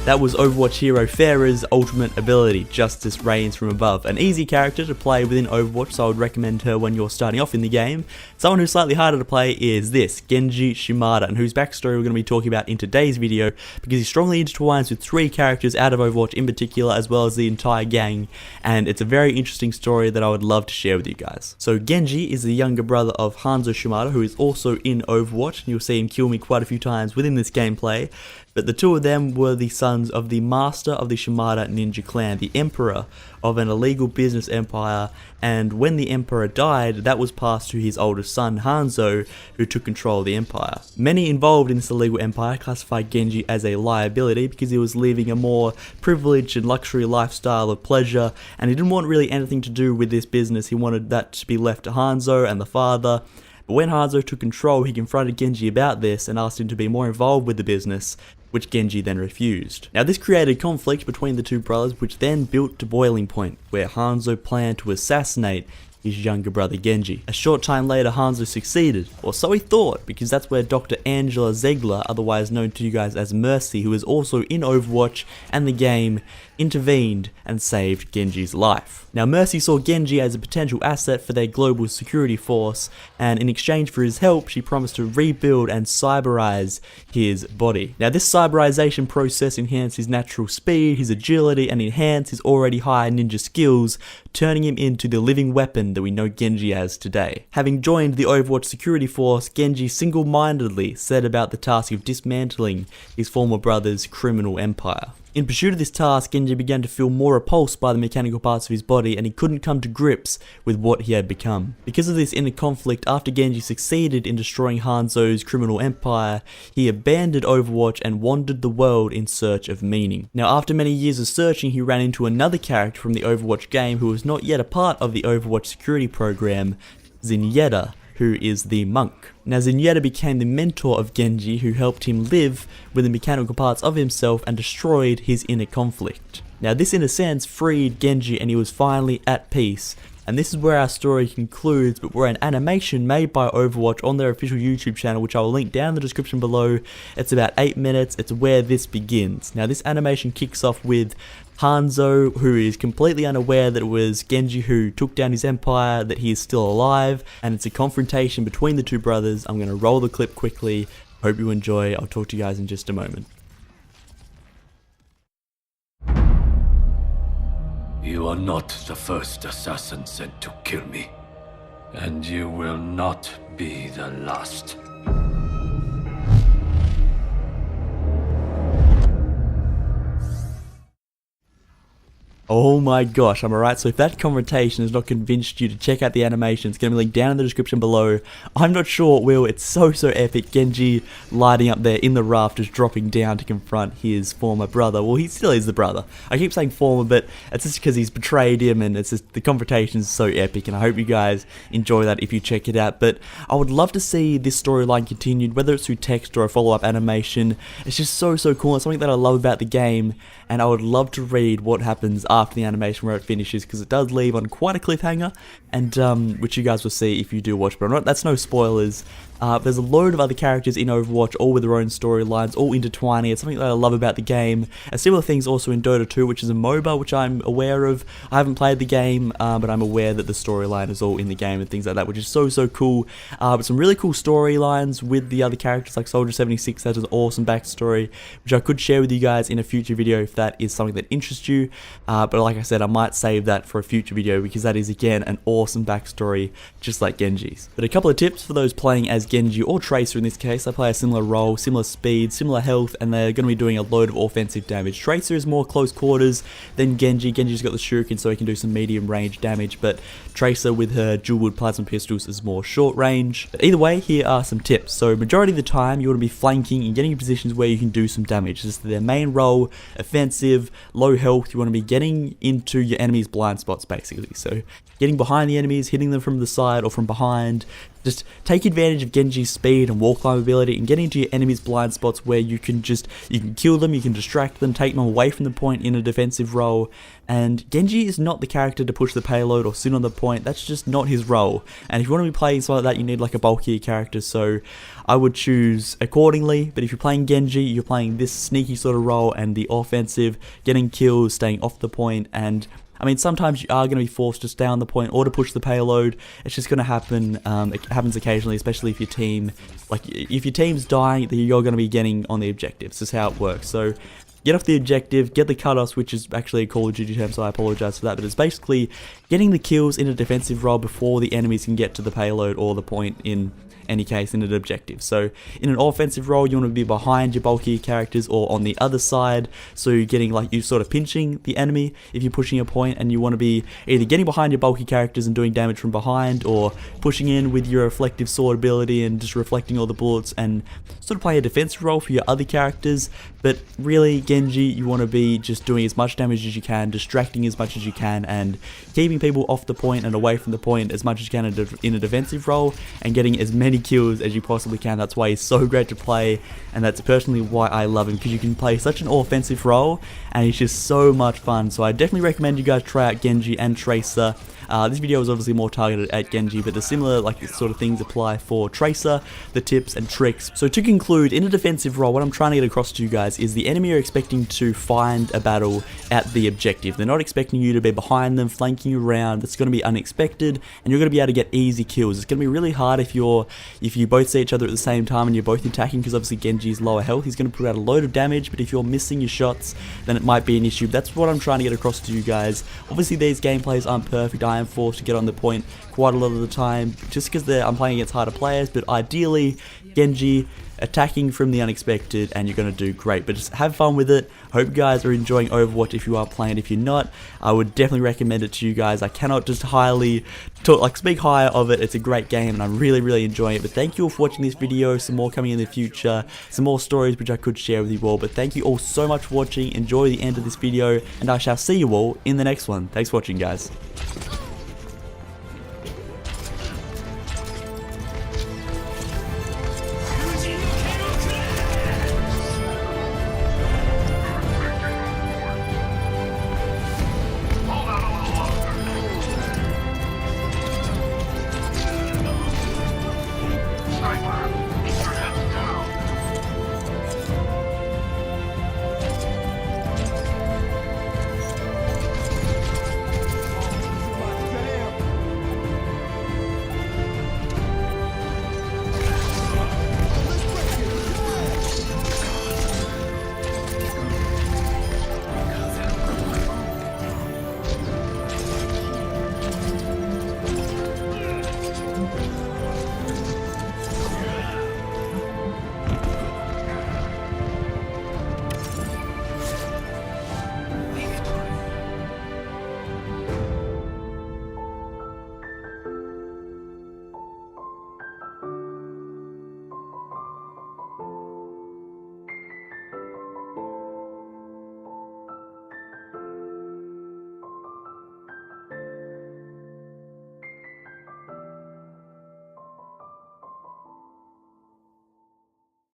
That was Overwatch hero Pharah's ultimate ability, Justice Reigns from Above. An easy character to play within Overwatch, so I would recommend her when you're starting off in the game. Someone who's slightly harder to play is this, Genji Shimada, and whose backstory we're going to be talking about in today's video, because he strongly intertwines with 3 characters out of Overwatch in particular, as well as the entire gang, and it's a very interesting story that I would love to share with you guys. So Genji is the younger brother of Hanzo Shimada, who is also in Overwatch, and you'll see him kill me quite a few times within this gameplay. But the two of them were the sons of the master of the Shimada ninja clan, the emperor of an illegal business empire, and when the emperor died, that was passed to his oldest son Hanzo, who took control of the empire. Many involved in this illegal empire classified Genji as a liability because he was living a more privileged and luxury lifestyle of pleasure, and he didn't want really anything to do with this business. He wanted that to be left to Hanzo and the father. But when Hanzo took control, he confronted Genji about this and asked him to be more involved with the business, which Genji then refused. Now this created conflict between the two brothers, which then built to boiling point, where Hanzo planned to assassinate his younger brother Genji. A short time later, Hanzo succeeded, or so he thought, because that's where Dr. Angela Ziegler, otherwise known to you guys as Mercy, who is also in Overwatch and the game, intervened and saved Genji's life. Now Mercy saw Genji as a potential asset for their global security force, and in exchange for his help, she promised to rebuild and cyberize his body. Now this cyberization process enhanced his natural speed, his agility, and enhanced his already high ninja skills, turning him into the living weapon that we know Genji as today. Having joined the Overwatch security force, Genji single-mindedly set about the task of dismantling his former brother's criminal empire. In pursuit of this task, Genji began to feel more repulsed by the mechanical parts of his body, and he couldn't come to grips with what he had become. Because of this inner conflict, after Genji succeeded in destroying Hanzo's criminal empire, he abandoned Overwatch and wandered the world in search of meaning. Now after many years of searching, he ran into another character from the Overwatch game who was not yet a part of the Overwatch security program, Zenyatta, who is the monk. Now Zenyatta became the mentor of Genji, who helped him live with the mechanical parts of himself and destroyed his inner conflict. Now this in a sense freed Genji and he was finally at peace. And this is where our story concludes, but we're an animation made by Overwatch on their official YouTube channel, which I will link down in the description below. It's about 8 minutes, it's where this begins. Now this animation kicks off with Hanzo, who is completely unaware that it was Genji who took down his empire, that he is still alive, and it's a confrontation between the two brothers. I'm going to roll the clip quickly. Hope you enjoy. I'll talk to you guys in just a moment. You are not the first assassin sent to kill me, and you will not be the last. Oh my gosh, am I right? So if that confrontation has not convinced you to check out the animation, it's going to be linked down in the description below. I'm not sure it will. It's so epic. Genji lighting up there in the rafters, dropping down to confront his former brother. Well, he still is the brother. I keep saying former, but it's just because he's betrayed him, and it's just the confrontation is so epic, and I hope you guys enjoy that if you check it out. But I would love to see this storyline continued, whether it's through text or a follow-up animation. It's just so cool. It's something that I love about the game, and I would love to read what happens after the animation where it finishes, because it does leave on quite a cliffhanger, and which you guys will see if you do watch, but that's no spoilers. There's a load of other characters in Overwatch, all with their own storylines, all intertwining. It's something that I love about the game. Similar things also in Dota 2, which is a MOBA, which I'm aware of. I haven't played the game, but I'm aware that the storyline is all in the game and things like that, which is so cool. But some really cool storylines with the other characters, like Soldier 76 has an awesome backstory, which I could share with you guys in a future video if that is something that interests you. But like I said, I might save that for a future video, because that is again an awesome backstory, just like Genji's. But a couple of tips for those playing as Genji or Tracer in this case. I play a similar role, similar speed, similar health, and they're going to be doing a load of offensive damage. Tracer is more close quarters than Genji. Genji's got the shuriken, so he can do some medium range damage, but Tracer with her dual wood plasma pistols is more short range. But either way, here are some tips. So majority of the time you want to be flanking and getting in positions where you can do some damage. This is their main role, offensive, low health. You want to be getting into your enemy's blind spots basically. So getting behind the enemies, hitting them from the side or from behind, just take advantage of Genji's speed and wall climb ability and get into your enemy's blind spots where you can kill them, you can distract them, take them away from the point in a defensive role. And Genji is not the character to push the payload or sit on the point. That's just not his role. And if you want to be playing something like that, you need like a bulkier character, so I would choose accordingly. But if you're playing Genji, you're playing this sneaky sort of role and the offensive, getting kills, staying off the point, and I mean, sometimes you are going to be forced to stay on the point or to push the payload. It's just going to happen. It happens occasionally, especially if your team's dying, then you're going to be getting on the objective. This is how it works. So get off the objective, get the cutoffs, which is actually a Call of Duty term, so I apologize for that. But it's basically getting the kills in a defensive role before the enemies can get to the payload or the point in any case in an objective. So in an offensive role, you want to be behind your bulkier characters or on the other side, so you're getting like, you sort of pinching the enemy if you're pushing a point, and you want to be either getting behind your bulky characters and doing damage from behind, or pushing in with your reflective sword ability and just reflecting all the bullets and sort of play a defensive role for your other characters. But really, Genji, you want to be just doing as much damage as you can, distracting as much as you can, and keeping people off the point and away from the point as much as you can in a defensive role, and getting as many kills as you possibly can. That's why he's so great to play, and that's personally why I love him, because you can play such an offensive role and he's just so much fun. So I definitely recommend you guys try out Genji and Tracer. This video is obviously more targeted at Genji, but the similar sort of things apply for Tracer, the tips and tricks. So to conclude, in a defensive role, what I'm trying to get across to you guys is the enemy are expecting to find a battle at the objective. They're not expecting you to be behind them, flanking you around. That's going to be unexpected, and you're going to be able to get easy kills. It's going to be really hard if you both see each other at the same time and you're both attacking, because obviously Genji's lower health. He's going to put out a load of damage, but if you're missing your shots, then it might be an issue. That's what I'm trying to get across to you guys. Obviously, these gameplays aren't perfect. I am forced to get on the point quite a lot of the time just because I'm playing against harder players, but ideally Genji attacking from the unexpected and you're going to do great. But just have fun with it. Hope you guys are enjoying Overwatch if you are playing. If you're not, I would definitely recommend it to you guys. I cannot just speak higher of it. It's a great game and I'm really enjoying it. But thank you all for watching this video. Some more coming in the future, some more stories which I could share with you all. But thank you all so much for watching. Enjoy the end of this video and I shall see you all in the next one. Thanks for watching, guys.